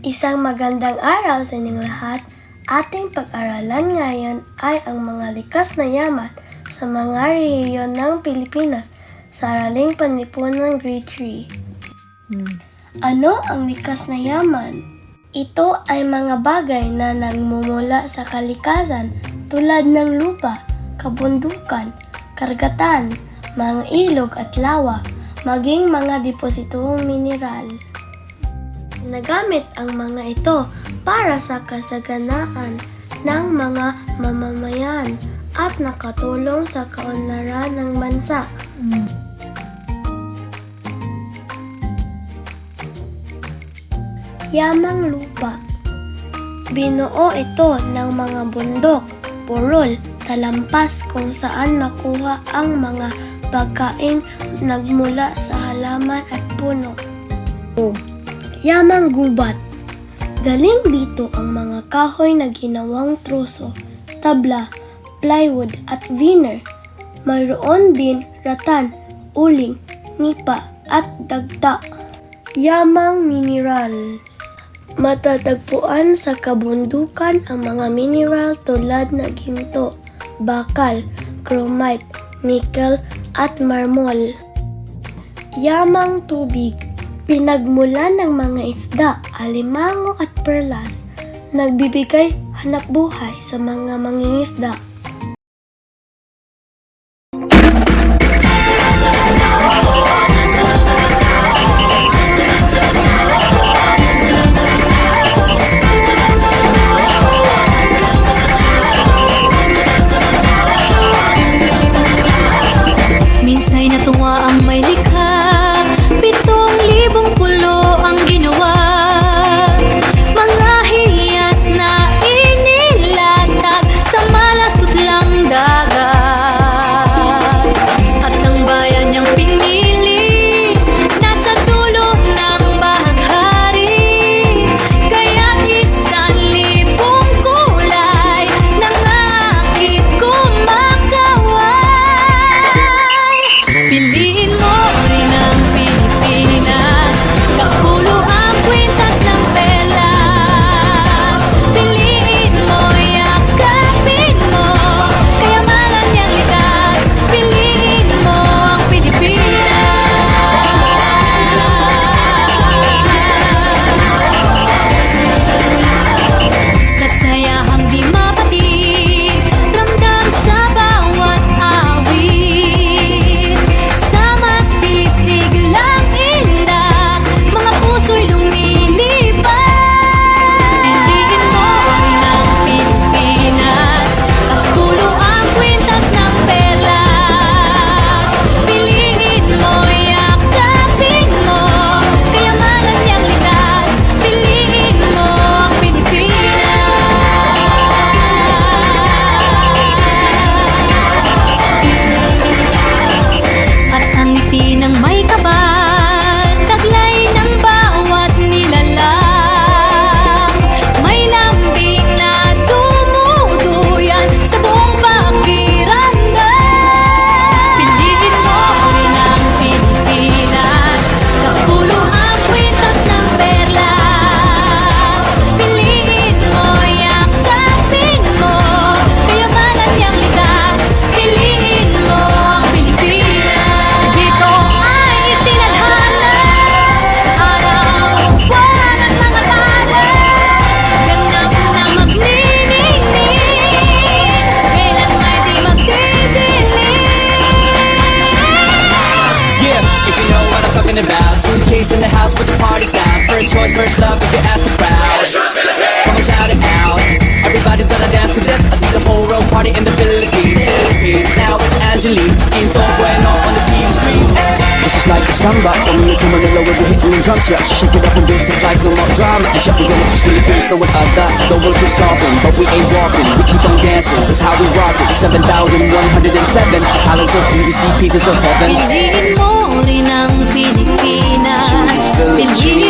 Isang magandang araw sa inyong lahat. Ating pag-aralan ngayon ay ang mga likas na yaman sa mga rehiyon ng Pilipinas sa Araling Panlipunan Grade 3. Ano ang likas na yaman? Ito ay mga bagay na nagmumula sa kalikasan tulad ng lupa, kabundukan, karagatan, mga ilog at lawa, maging mga depositong mineral. Nagamit ang mga ito para sa kasaganaan ng mga mamamayan at nakatulong sa kaunlaran ng bansa. Yamang lupa. Binuo ito ng mga bundok, purol, talampas kung saan makuha ang mga pagkain nagmula sa halaman at puno. Yamang gubat. Galing dito ang mga kahoy na ginawang troso, tabla, plywood at veneer. Mayroon din ratan, uling, nipa at dagta. Yamang mineral. Matatagpuan sa kabundukan ang mga mineral tulad na ginto, bakal, chromite, nickel at marmol. Yamang tubig. Pinagmulan ng mga isda, alimango at perlas, nagbibigay hanapbuhay sa mga mangingisda. Minsa'y natuwa ang may likha, 7,000 pulo ang ginawa. Mga hiyas na inilatag sa malasot lang dagat. At ang bayan niyang pinili nasa dulo ng bahaghari. Kaya't 1,000 kulay nangakit kumakaway. Piliin mo rin ang Pilipinas, kapulo ang kwintas ng perlas. Piliin mo, yakapin mo, kayamanan niyang likas. Piliin mo ang Pilipinas. Kasayahang di mapatig, ramdam sa bawat awit. Sama sisig lang inda, mga puso'y lumilipad. Piliin mo rin ang Pilipinas, kapulo ang kwintas ng perlas. Piliin mo, yakapin mo, kayamanan niyang likas. Piliin mo ang Pilipinas. At ang ngiti ng may kapal, taglay ng bawat nilalang. May lambing na dumuduyan sa buong pakiramdam. Piliin mo rin ang Pilipinas, kapulo ang kwintas ng perlas. Piliin mo, yakapin mo, kayamanan niyang likas. Piliin mo ang Pilipinas. Dito ay itinadhana, araw-buwan at mga tala. Ganap na magniningning, kailan may di magdidilim. Yeah, if you know what I'm talking about. Suitcase in the house with the party sound. First choice, first love, if you ask the crowd. Come on, shout it out. Everybody's gonna dance to this. I see the whole world party in the Philippines. Now with Angelique, info bueno on the TV screen. This is like a samba, coming into Manila with the hitting and drums. Yeah, shake it up and dance it like no more drama. And shut the limits, Philippines, know what I got. The world is solving, but we ain't walking. We keep on dancing, that's how we rock it. 7,107 islands of PVC, pieces of heaven. Piliin mo rin ang Pilipinas. Piliin